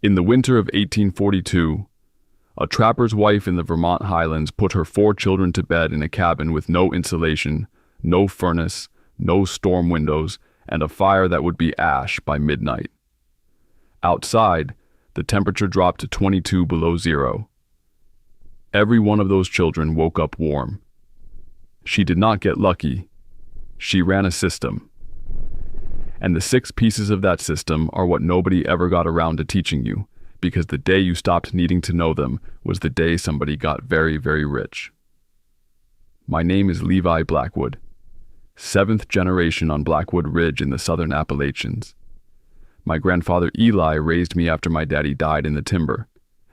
In the winter of 1842, a trapper's wife in the Vermont Highlands put her 4 children to bed in a cabin with no insulation, no furnace, no storm windows, and a fire that would be ash by midnight. Outside, the temperature dropped to 22 below zero. Every one of those children woke up warm. She did not get lucky. She ran a system. And the 6 pieces of that system are what nobody ever got around to teaching you, because the day you stopped needing to know them was the day somebody got very, very rich. My name is Levi Blackwood, 7th generation on Blackwood Ridge in the southern Appalachians. My grandfather Eli raised me after my daddy died in the timber,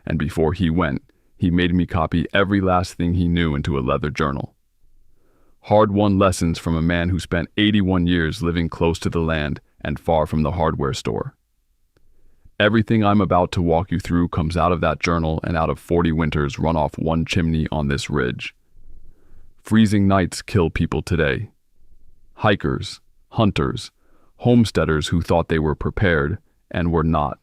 and before he went, he made me copy every last thing he knew into a leather journal. Hard-won lessons from a man who spent 81 years living close to the land and far from the hardware store. Everything I'm about to walk you through comes out of that journal and out of 40 winters run off one chimney on this ridge. Freezing nights kill people today. Hikers, hunters, homesteaders who thought they were prepared and were not.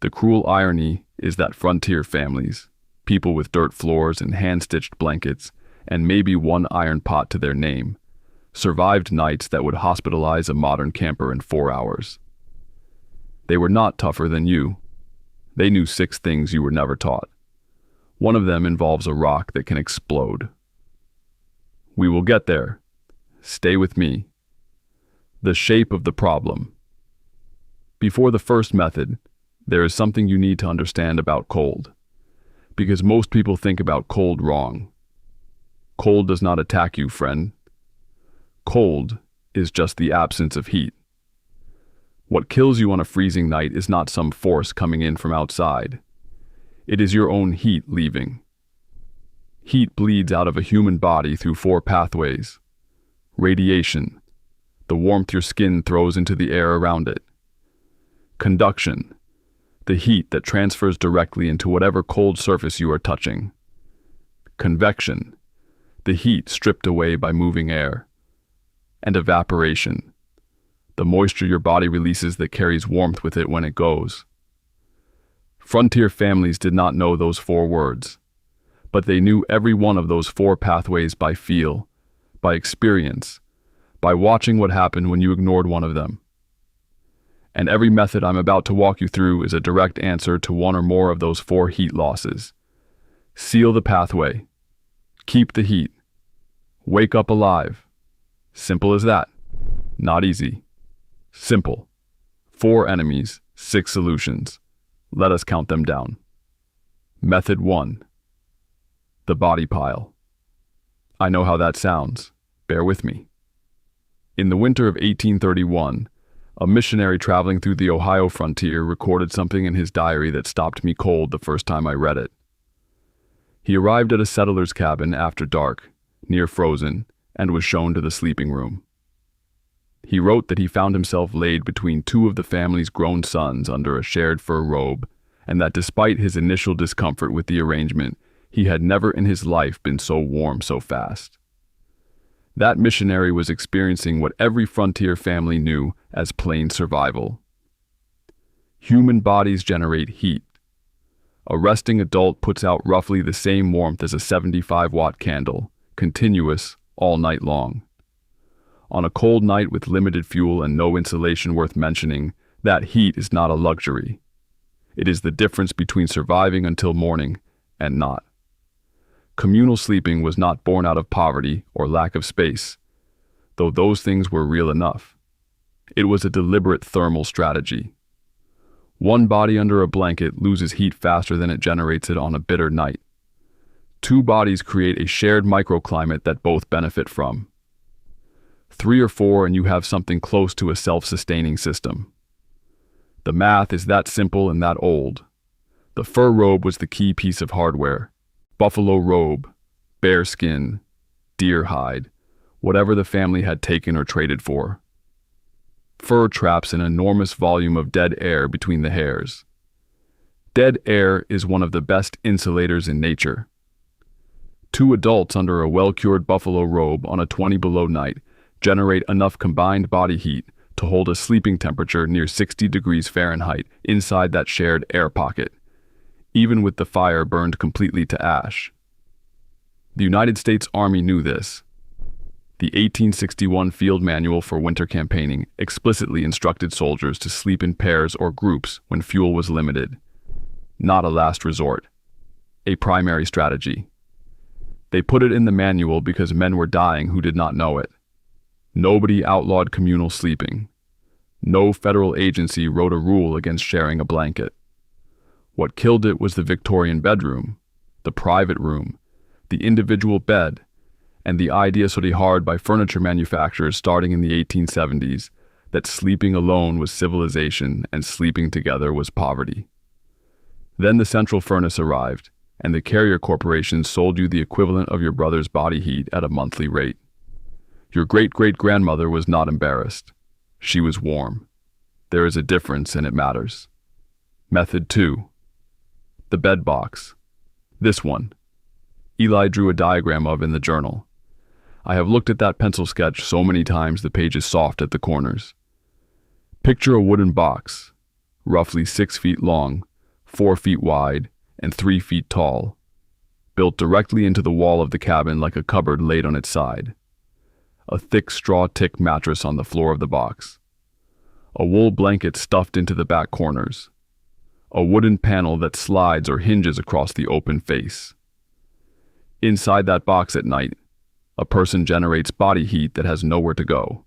The cruel irony is that frontier families, people with dirt floors and hand-stitched blankets, and maybe one iron pot to their name, survived nights that would hospitalize a modern camper in 4 hours. They were not tougher than you. They knew 6 things you were never taught. One of them involves a rock that can explode. We will get there. Stay with me. The shape of the problem. Before the first method, there is something you need to understand about cold, because most people think about cold wrong. Cold does not attack you, friend. Cold is just the absence of heat. What kills you on a freezing night is not some force coming in from outside. It is your own heat leaving. Heat bleeds out of a human body through 4 pathways. Radiation, the warmth your skin throws into the air around it. Conduction, the heat that transfers directly into whatever cold surface you are touching. Convection, the heat stripped away by moving air. And evaporation, the moisture your body releases that carries warmth with it when it goes. Frontier families did not know those 4 words, but they knew every one of those 4 pathways by feel, by experience, by watching what happened when you ignored one of them. And every method I'm about to walk you through is a direct answer to one or more of those 4 heat losses. Seal the pathway. Keep the heat. Wake up alive. Simple as that. Not easy. Simple. 4 enemies, 6 solutions. Let us count them down. Method 1. The body pile. I know how that sounds. Bear with me. In the winter of 1831, a missionary traveling through the Ohio frontier recorded something in his diary that stopped me cold the first time I read it. He arrived at a settler's cabin after dark, near Frozen, and was shown to the sleeping room. He wrote that he found himself laid between 2 of the family's grown sons under a shared fur robe, and that despite his initial discomfort with the arrangement, he had never in his life been so warm so fast. That missionary was experiencing what every frontier family knew as plain survival. Human bodies generate heat. A resting adult puts out roughly the same warmth as a 75-watt candle, continuous, all night long. On a cold night with limited fuel and no insulation worth mentioning, that heat is not a luxury. It is the difference between surviving until morning and not. Communal sleeping was not born out of poverty or lack of space, though those things were real enough. It was a deliberate thermal strategy. One body under a blanket loses heat faster than it generates it on a bitter night. 2 bodies create a shared microclimate that both benefit from. 3 or 4 and you have something close to a self-sustaining system. The math is that simple and that old. The fur robe was the key piece of hardware. Buffalo robe, bear skin, deer hide, whatever the family had taken or traded for. Fur traps an enormous volume of dead air between the hairs. Dead air is one of the best insulators in nature. 2 adults under a well-cured buffalo robe on a 20 below night generate enough combined body heat to hold a sleeping temperature near 60 degrees Fahrenheit inside that shared air pocket, even with the fire burned completely to ash. The United States Army knew this. The 1861 Field Manual for Winter Campaigning explicitly instructed soldiers to sleep in pairs or groups when fuel was limited. Not a last resort, a primary strategy. They put it in the manual because men were dying who did not know it. Nobody outlawed communal sleeping. No federal agency wrote a rule against sharing a blanket. What killed it was the Victorian bedroom, the private room, the individual bed, and the idea studied hard by furniture manufacturers starting in the 1870s that sleeping alone was civilization and sleeping together was poverty. Then the central furnace arrived, and the carrier corporations sold you the equivalent of your brother's body heat at a monthly rate. Your great-great-grandmother was not embarrassed. She was warm. There is a difference, and it matters. Method 2. The bed box. This one. Eli drew a diagram of in the journal. I have looked at that pencil sketch so many times the page is soft at the corners. Picture a wooden box, roughly 6 feet long, 4 feet wide, and 3 feet tall, built directly into the wall of the cabin like a cupboard laid on its side. A thick straw tick mattress on the floor of the box. A wool blanket stuffed into the back corners. A wooden panel that slides or hinges across the open face. Inside that box at night, a person generates body heat that has nowhere to go.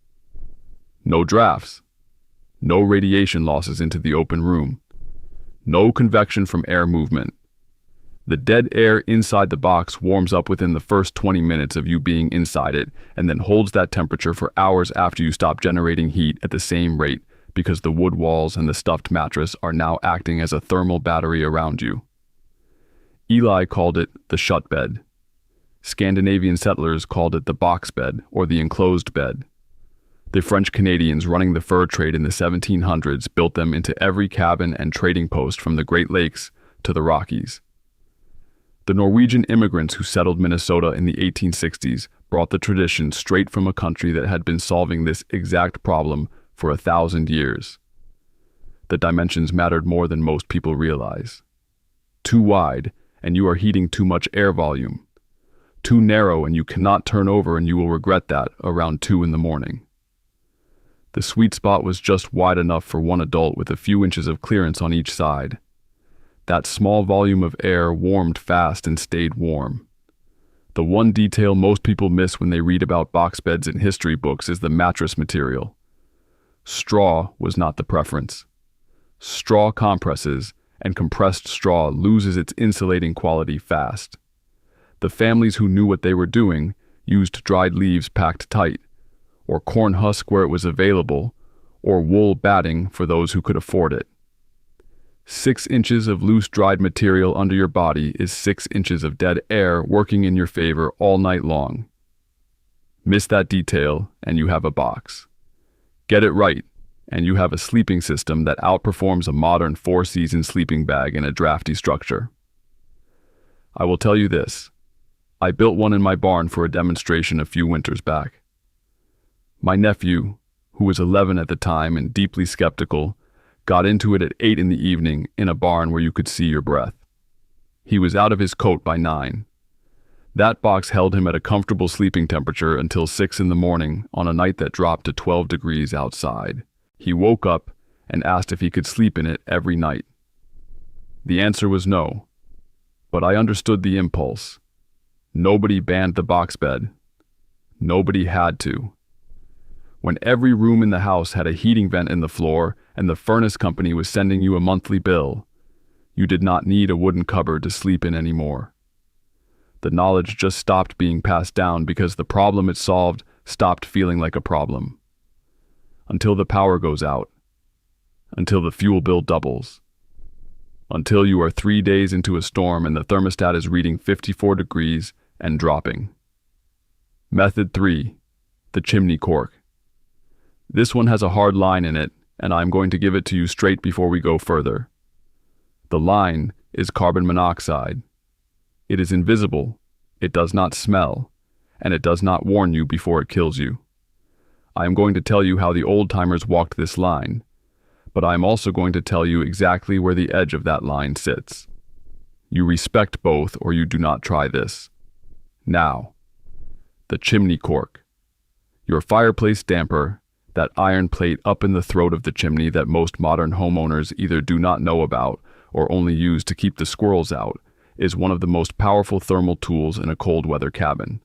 No drafts. No radiation losses into the open room. No convection from air movement. The dead air inside the box warms up within the first 20 minutes of you being inside it and then holds that temperature for hours after you stop generating heat at the same rate because the wood walls and the stuffed mattress are now acting as a thermal battery around you. Eli called it the shut bed. Scandinavian settlers called it the box bed or the enclosed bed. The French Canadians running the fur trade in the 1700s built them into every cabin and trading post from the Great Lakes to the Rockies. The Norwegian immigrants who settled Minnesota in the 1860s brought the tradition straight from a country that had been solving this exact problem for 1,000 years. The dimensions mattered more than most people realize. Too wide, and you are heating too much air volume. Too narrow, and you cannot turn over, and you will regret that around 2 in the morning. The sweet spot was just wide enough for one adult with a few inches of clearance on each side. That small volume of air warmed fast and stayed warm. The one detail most people miss when they read about box beds in history books is the mattress material. Straw was not the preference. Straw compresses, and compressed straw loses its insulating quality fast. The families who knew what they were doing used dried leaves packed tight, or corn husk where it was available, or wool batting for those who could afford it. 6 inches of loose dried material under your body is 6 inches of dead air working in your favor all night long. Miss that detail, and you have a box. Get it right, and you have a sleeping system that outperforms a modern 4-season sleeping bag in a drafty structure. I will tell you this. I built one in my barn for a demonstration a few winters back. My nephew, who was 11 at the time and deeply skeptical, got into it at 8 in the evening in a barn where you could see your breath. He was out of his coat by 9. That box held him at a comfortable sleeping temperature until 6 in the morning on a night that dropped to 12 degrees outside. He woke up and asked if he could sleep in it every night. The answer was no, but I understood the impulse. Nobody banned the box bed. Nobody had to. When every room in the house had a heating vent in the floor and the furnace company was sending you a monthly bill, you did not need a wooden cupboard to sleep in anymore. The knowledge just stopped being passed down because the problem it solved stopped feeling like a problem. Until the power goes out. Until the fuel bill doubles. Until you are 3 days into a storm and the thermostat is reading 54 degrees and dropping. Method 3. The chimney cork. This one has a hard line in it, and I'm going to give it to you straight before we go further. The line is carbon monoxide. It is invisible, it does not smell, and it does not warn you before it kills you. I am going to tell you how the old-timers walked this line, but I am also going to tell you exactly where the edge of that line sits. You respect both or you do not try this. Now, the chimney cork. Your fireplace damper, that iron plate up in the throat of the chimney that most modern homeowners either do not know about or only use to keep the squirrels out, is one of the most powerful thermal tools in a cold weather cabin.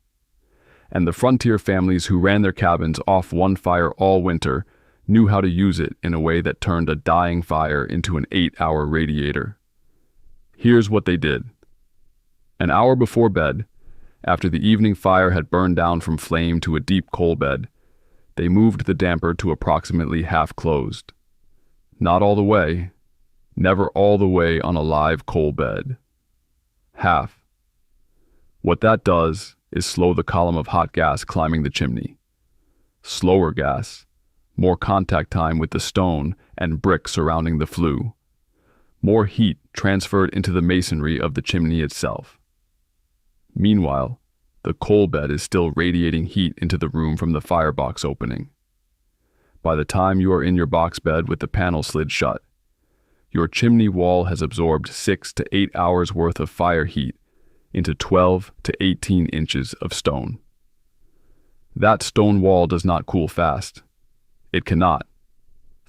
And the frontier families who ran their cabins off one fire all winter knew how to use it in a way that turned a dying fire into an 8-hour radiator. Here's what they did. An hour before bed, after the evening fire had burned down from flame to a deep coal bed, they moved the damper to approximately half closed. Not all the way, never all the way on a live coal bed. Half. What that does is slow the column of hot gas climbing the chimney. Slower gas, more contact time with the stone and brick surrounding the flue. More heat transferred into the masonry of the chimney itself. Meanwhile, the coal bed is still radiating heat into the room from the firebox opening. By the time you are in your box bed with the panel slid shut, your chimney wall has absorbed 6 to 8 hours worth of fire heat into 12 to 18 inches of stone. That stone wall does not cool fast. It cannot.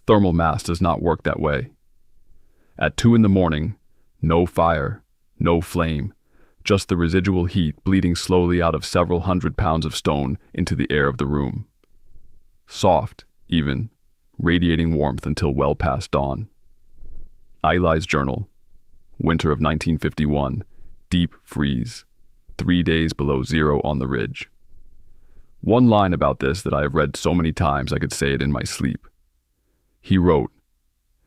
Thermal mass does not work that way. At 2 in the morning, no fire, no flame, just the residual heat bleeding slowly out of several hundred pounds of stone into the air of the room. Soft, even, radiating warmth until well past dawn. Eli's journal, winter of 1951, deep freeze, 3 days below zero on the ridge. One line about this that I have read so many times I could say it in my sleep. He wrote,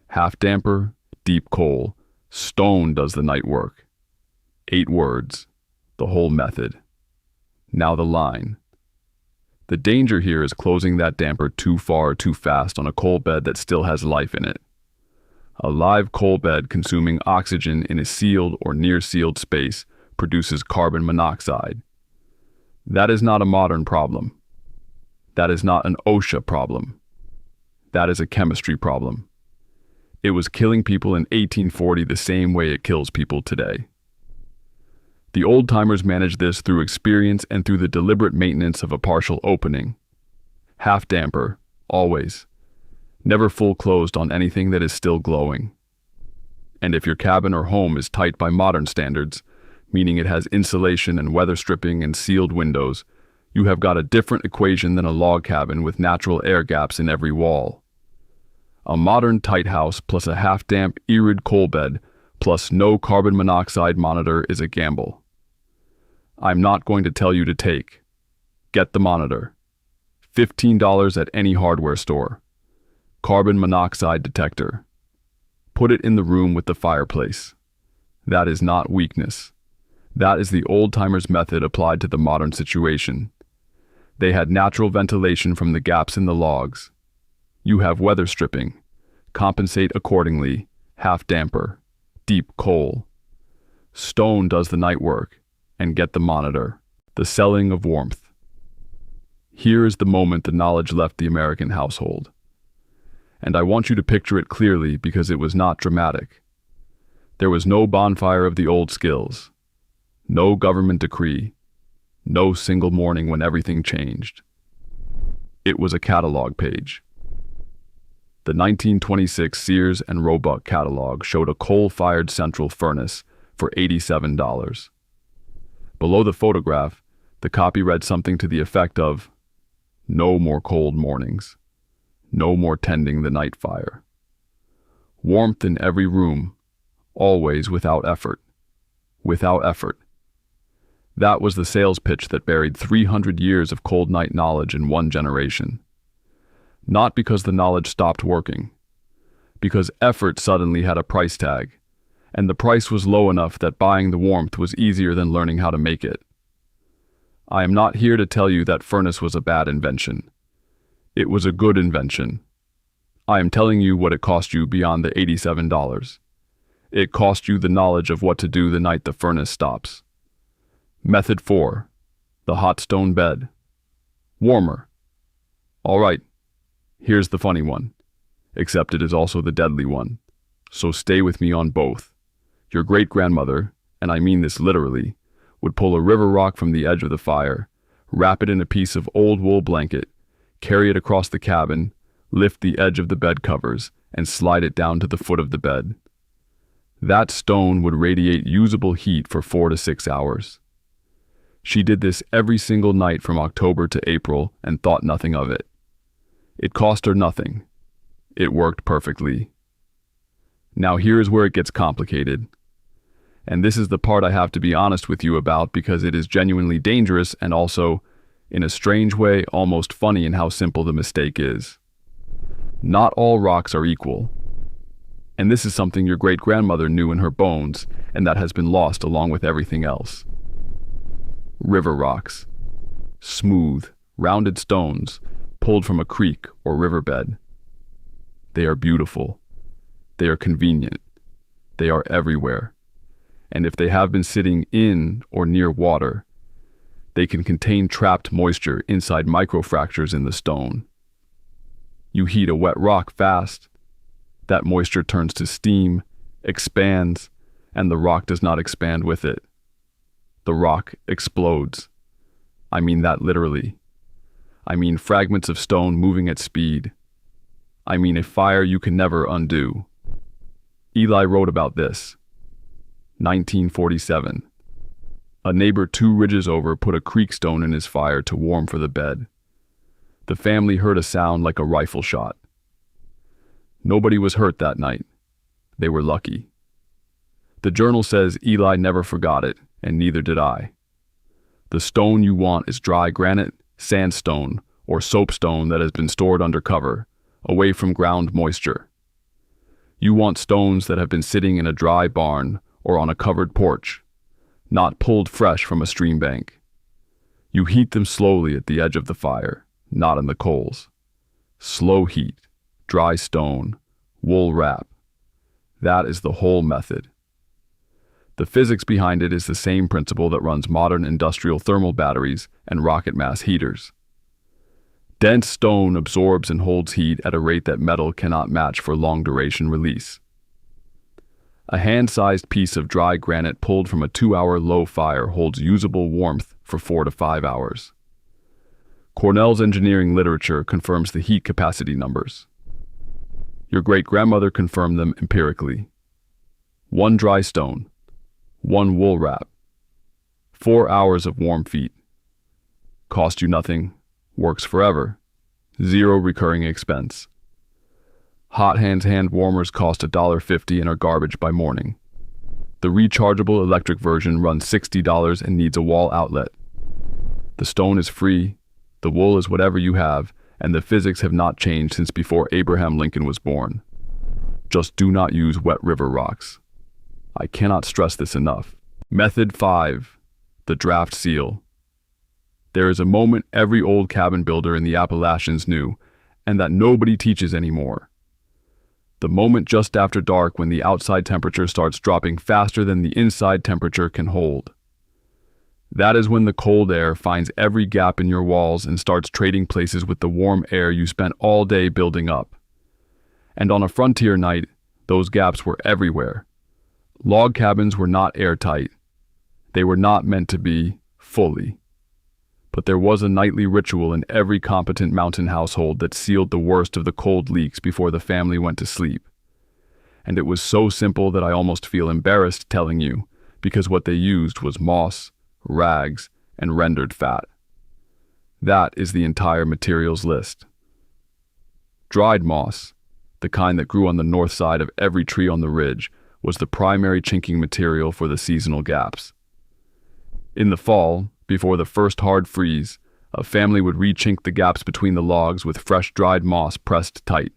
"Half damper, deep coal, stone does the night work." 8 words, the whole method. Now the line. The danger here is closing that damper too far too fast on a coal bed that still has life in it. A live coal bed consuming oxygen in a sealed or near-sealed space produces carbon monoxide. That is not a modern problem. That is not an OSHA problem. That is a chemistry problem. It was killing people in 1840 the same way it kills people today. The old-timers managed this through experience and through the deliberate maintenance of a partial opening. Half damper, always. Never full closed on anything that is still glowing. And if your cabin or home is tight by modern standards, meaning it has insulation and weather stripping and sealed windows, you have got a different equation than a log cabin with natural air gaps in every wall. A modern tight house plus a half-damp, arid coal bed plus no carbon monoxide monitor is a gamble. I'm not going to tell you to take. Get the monitor. $15 at any hardware store. Carbon monoxide detector. Put it in the room with the fireplace. That is not weakness. That is the old-timers' method applied to the modern situation. They had natural ventilation from the gaps in the logs. You have weather stripping. Compensate accordingly. Half damper. Deep coal. Stone does the night work. And get the monitor. The selling of warmth. Here is the moment the knowledge left the American household. And I want you to picture it clearly because it was not dramatic. There was no bonfire of the old skills. No government decree. No single morning when everything changed. It was a catalog page. The 1926 Sears and Roebuck catalog showed a coal-fired central furnace for $87. Below the photograph, the copy read something to the effect of, "No more cold mornings. No more tending the night fire. Warmth in every room, always without effort. Without effort." That was the sales pitch that buried 300 years of cold night knowledge in one generation. Not because the knowledge stopped working, because effort suddenly had a price tag, and the price was low enough that buying the warmth was easier than learning how to make it. I am not here to tell you that furnace was a bad invention. It was a good invention. I am telling you what it cost you beyond the $87. It cost you the knowledge of what to do the night the furnace stops. Method 4. The hot stone bed. Warmer. All right, here's the funny one, except it is also the deadly one. So stay with me on both. Your great-grandmother, and I mean this literally, would pull a river rock from the edge of the fire, wrap it in a piece of old wool blanket, carry it across the cabin, lift the edge of the bed covers, and slide it down to the foot of the bed. That stone would radiate usable heat for 4 to 6 hours. She did this every single night from October to April and thought nothing of it. It cost her nothing. It worked perfectly. Now here's where it gets complicated. And this is the part I have to be honest with you about because it is genuinely dangerous and also, in a strange way, almost funny in how simple the mistake is. Not all rocks are equal. And this is something your great-grandmother knew in her bones, and that has been lost along with everything else. River rocks. Smooth, rounded stones, pulled from a creek or riverbed. They are beautiful. They are convenient. They are everywhere. And if they have been sitting in or near water, they can contain trapped moisture inside microfractures in the stone. You heat a wet rock fast, that moisture turns to steam, expands, and the rock does not expand with it. The rock explodes. I mean that literally. I mean fragments of stone moving at speed. I mean a fire you can never undo. Eli wrote about this. 1947. A neighbor 2 ridges over put a creek stone in his fire to warm for the bed. The family heard a sound like a rifle shot. Nobody was hurt that night. They were lucky. The journal says Eli never forgot it, and neither did I. The stone you want is dry granite, sandstone, or soapstone that has been stored under cover, away from ground moisture. You want stones that have been sitting in a dry barn or on a covered porch, not pulled fresh from a stream bank. You heat them slowly at the edge of the fire, not in the coals. Slow heat, dry stone, wool wrap. That is the whole method. The physics behind it is the same principle that runs modern industrial thermal batteries and rocket mass heaters. Dense stone absorbs and holds heat at a rate that metal cannot match for long-duration release. A hand-sized piece of dry granite pulled from a 2-hour low fire holds usable warmth for 4 to 5 hours. Cornell's engineering literature confirms the heat capacity numbers. Your great-grandmother confirmed them empirically. 1 dry stone, 1 wool wrap, 4 hours of warm feet. Cost you nothing, works forever, 0 recurring expense. Hot Hands hand warmers cost $1.50 and are garbage by morning. The rechargeable electric version runs $60 and needs a wall outlet. The stone is free, the wool is whatever you have, and the physics have not changed since before Abraham Lincoln was born. Just do not use wet river rocks. I cannot stress this enough. Method 5. The draft seal. There is a moment every old cabin builder in the Appalachians knew, and that nobody teaches anymore. The moment just after dark when the outside temperature starts dropping faster than the inside temperature can hold. That is when the cold air finds every gap in your walls and starts trading places with the warm air you spent all day building up. And on a frontier night, those gaps were everywhere. Log cabins were not airtight. They were not meant to be fully. But there was a nightly ritual in every competent mountain household that sealed the worst of the cold leaks before the family went to sleep. And it was so simple that I almost feel embarrassed telling you, because what they used was moss, rags, and rendered fat. That is the entire materials list. Dried moss, the kind that grew on the north side of every tree on the ridge, was the primary chinking material for the seasonal gaps. In the fall, before the first hard freeze, a family would re-chink the gaps between the logs with fresh dried moss pressed tight.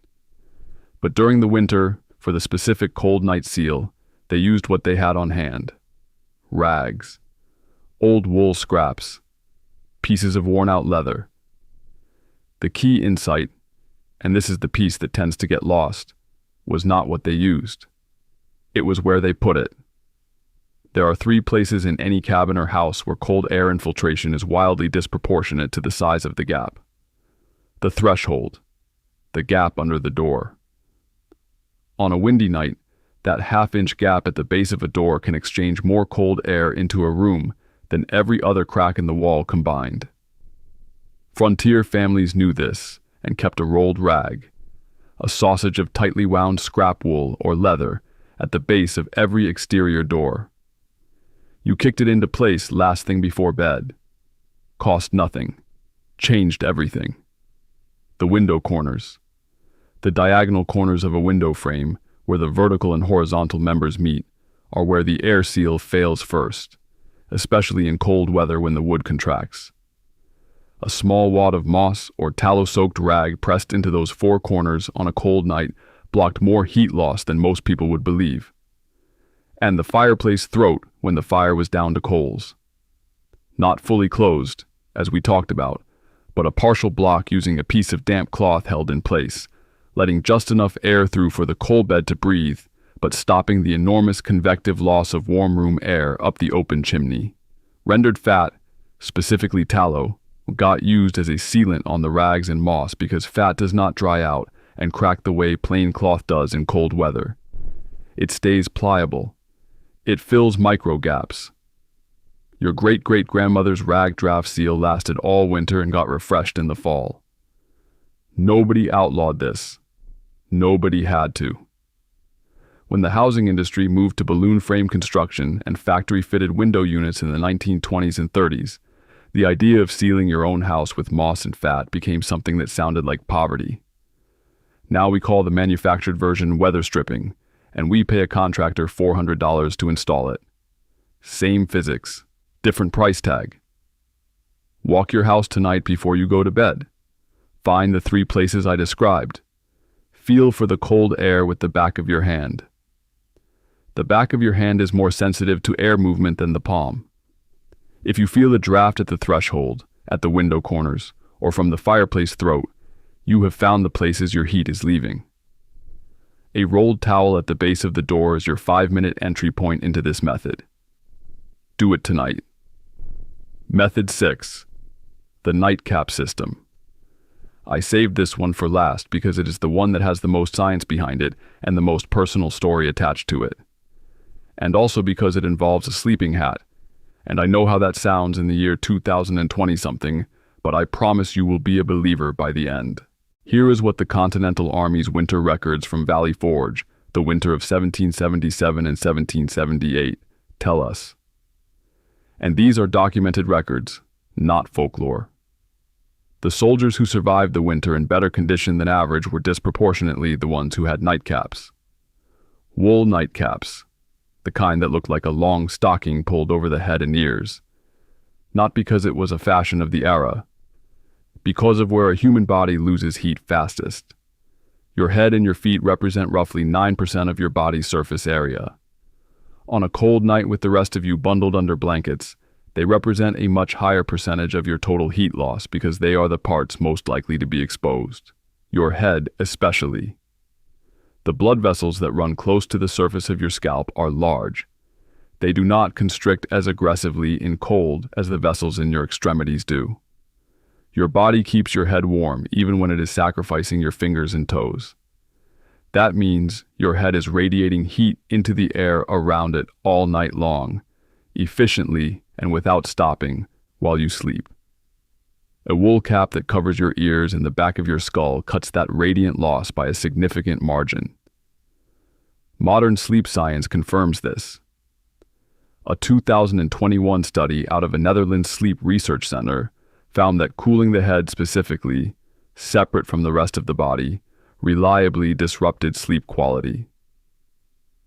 But during the winter, for the specific cold night seal, they used what they had on hand. Rags, old wool scraps, pieces of worn-out leather. The key insight, and this is the piece that tends to get lost, was not what they used. It was where they put it. There are 3 places in any cabin or house where cold air infiltration is wildly disproportionate to the size of the gap. The threshold, the gap under the door. On a windy night, that half-inch gap at the base of a door can exchange more cold air into a room than every other crack in the wall combined. Frontier families knew this and kept a rolled rag, a sausage of tightly wound scrap wool or leather, at the base of every exterior door. You kicked it into place last thing before bed. Cost nothing. Changed everything. The window corners. The diagonal corners of a window frame, where the vertical and horizontal members meet, are where the air seal fails first, especially in cold weather when the wood contracts. A small wad of moss or tallow-soaked rag pressed into those four corners on a cold night blocked more heat loss than most people would believe. And the fireplace throat when the fire was down to coals. Not fully closed, as we talked about, but a partial block using a piece of damp cloth held in place, letting just enough air through for the coal bed to breathe, but stopping the enormous convective loss of warm room air up the open chimney. Rendered fat, specifically tallow, got used as a sealant on the rags and moss because fat does not dry out and crack the way plain cloth does in cold weather. It stays pliable. It fills micro gaps. Your great-great-grandmother's rag draft seal lasted all winter and got refreshed in the fall. Nobody outlawed this. Nobody had to. When the housing industry moved to balloon frame construction and factory-fitted window units in the 1920s and 30s, the idea of sealing your own house with moss and fat became something that sounded like poverty. Now we call the manufactured version weather stripping, and we pay a contractor $400 to install it. Same physics, different price tag. Walk your house tonight before you go to bed. Find the 3 places I described. Feel for the cold air with the back of your hand. The back of your hand is more sensitive to air movement than the palm. If you feel a draft at the threshold, at the window corners, or from the fireplace throat, you have found the places your heat is leaving. A rolled towel at the base of the door is your 5-minute entry point into this method. Do it tonight. Method 6. The nightcap system. I saved this one for last because it is the one that has the most science behind it and the most personal story attached to it. And also because it involves a sleeping hat. And I know how that sounds in the year 2020-something, but I promise you will be a believer by the end. Here is what the Continental Army's winter records from Valley Forge, the winter of 1777 and 1778, tell us. And these are documented records, not folklore. The soldiers who survived the winter in better condition than average were disproportionately the ones who had nightcaps. Wool nightcaps, the kind that looked like a long stocking pulled over the head and ears. Not because it was a fashion of the era, because of where a human body loses heat fastest. Your head and your feet represent roughly 9% of your body's surface area. On a cold night with the rest of you bundled under blankets, they represent a much higher percentage of your total heat loss because they are the parts most likely to be exposed. Your head especially. The blood vessels that run close to the surface of your scalp are large. They do not constrict as aggressively in cold as the vessels in your extremities do. Your body keeps your head warm even when it is sacrificing your fingers and toes. That means your head is radiating heat into the air around it all night long, efficiently and without stopping while you sleep. A wool cap that covers your ears and the back of your skull cuts that radiant loss by a significant margin. Modern sleep science confirms this. A 2021 study out of a Netherlands Sleep Research Center found that cooling the head specifically, separate from the rest of the body, reliably disrupted sleep quality.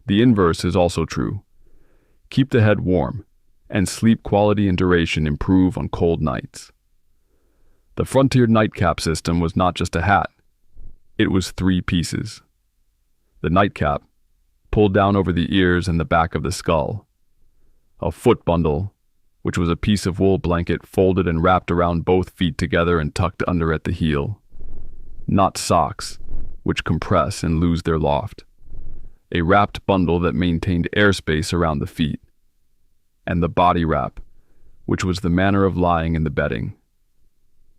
The inverse is also true. Keep the head warm, and sleep quality and duration improve on cold nights. The Frontier nightcap system was not just a hat. It was 3 pieces. The nightcap, pulled down over the ears and the back of the skull. A foot bundle, which was a piece of wool blanket folded and wrapped around both feet together and tucked under at the heel. Not socks, which compress and lose their loft. A wrapped bundle that maintained airspace around the feet. And the body wrap, which was the manner of lying in the bedding.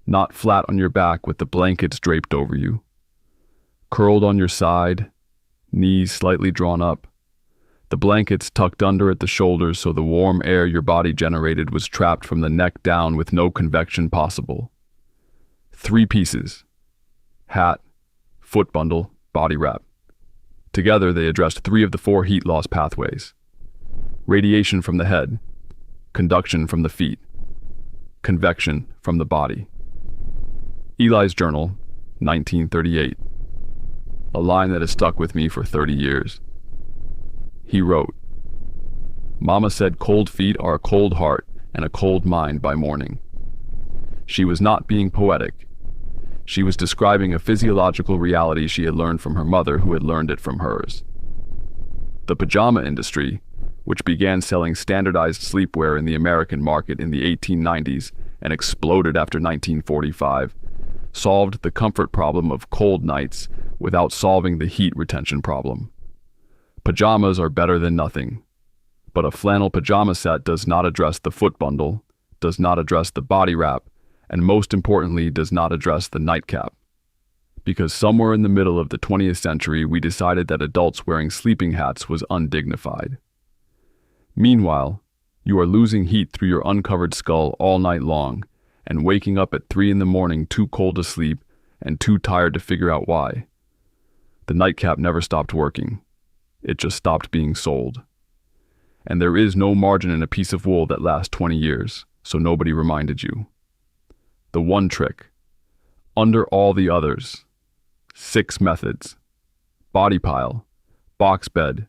not flat on your back with the blankets draped over you. Curled on your side, knees slightly drawn up, the blankets tucked under at the shoulders so the warm air your body generated was trapped from the neck down with no convection possible. 3 pieces: hat, foot bundle, body wrap. Together they addressed 3 of the 4 heat loss pathways: radiation from the head, conduction from the feet, convection from the body. Eli's journal, 1938. A line that has stuck with me for 30 years. He wrote, "Mama said cold feet are a cold heart and a cold mind by morning." She was not being poetic. She was describing a physiological reality she had learned from her mother, who had learned it from hers. The pajama industry, which began selling standardized sleepwear in the American market in the 1890s and exploded after 1945, solved the comfort problem of cold nights without solving the heat retention problem. Pajamas are better than nothing, but a flannel pajama set does not address the foot bundle, does not address the body wrap, and most importantly, does not address the nightcap. Because somewhere in the middle of the 20th century, we decided that adults wearing sleeping hats was undignified. Meanwhile, you are losing heat through your uncovered skull all night long, and waking up at 3 in the morning too cold to sleep and too tired to figure out why. The nightcap never stopped working. It just stopped being sold. And there is no margin in a piece of wool that lasts 20 years, so nobody reminded you. The one trick. Under all the others. 6 methods. Body pile, box bed,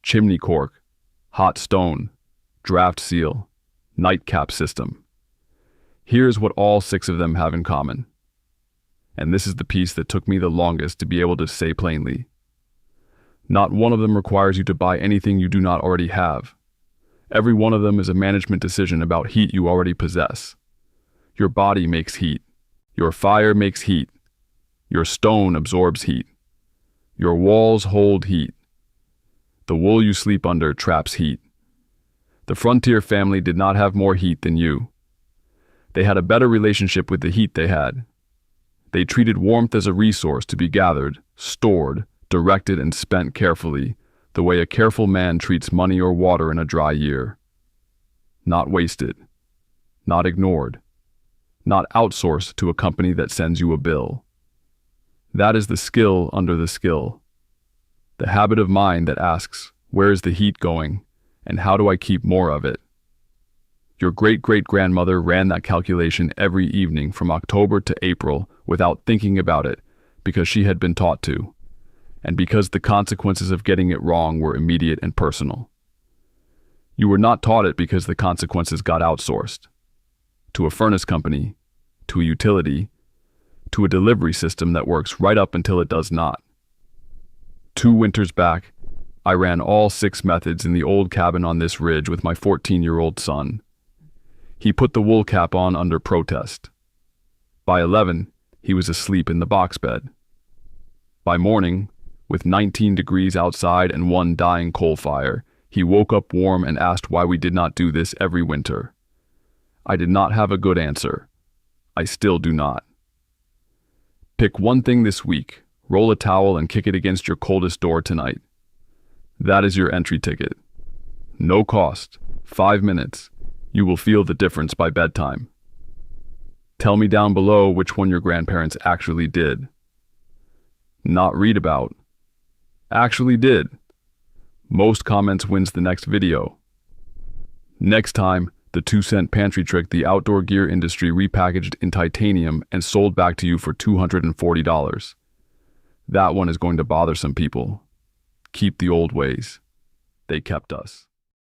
chimney cork, hot stone, draft seal, nightcap system. Here's what all 6 of them have in common. And this is the piece that took me the longest to be able to say plainly. Not one of them requires you to buy anything you do not already have. Every one of them is a management decision about heat you already possess. Your body makes heat. Your fire makes heat. Your stone absorbs heat. Your walls hold heat. The wool you sleep under traps heat. The Frontier family did not have more heat than you. They had a better relationship with the heat they had. They treated warmth as a resource to be gathered, stored, directed, and spent carefully, the way a careful man treats money or water in a dry year. Not wasted. Not ignored. Not outsourced to a company that sends you a bill. That is the skill under the skill. The habit of mind that asks, where is the heat going, and how do I keep more of it? Your great-great-grandmother ran that calculation every evening from October to April without thinking about it, because she had been taught to, and because the consequences of getting it wrong were immediate and personal. You were not taught it because the consequences got outsourced. To a furnace company, to a utility, to a delivery system that works right up until it does not. 2 winters back, I ran all 6 methods in the old cabin on this ridge with my 14-year-old son. He put the wool cap on under protest. By 11, he was asleep in the box bed. By morning, with 19 degrees outside and 1 dying coal fire, he woke up warm and asked why we did not do this every winter. I did not have a good answer. I still do not. Pick one thing this week, roll a towel and kick it against your coldest door tonight. That is your entry ticket. No cost, 5 minutes. You will feel the difference by bedtime. Tell me down below which one your grandparents actually did. Not read about. Actually did. Most comments wins the next video. Next time, the 2-cent pantry trick the outdoor gear industry repackaged in titanium and sold back to you for $240. That one is going to bother some people. Keep the old ways. They kept us.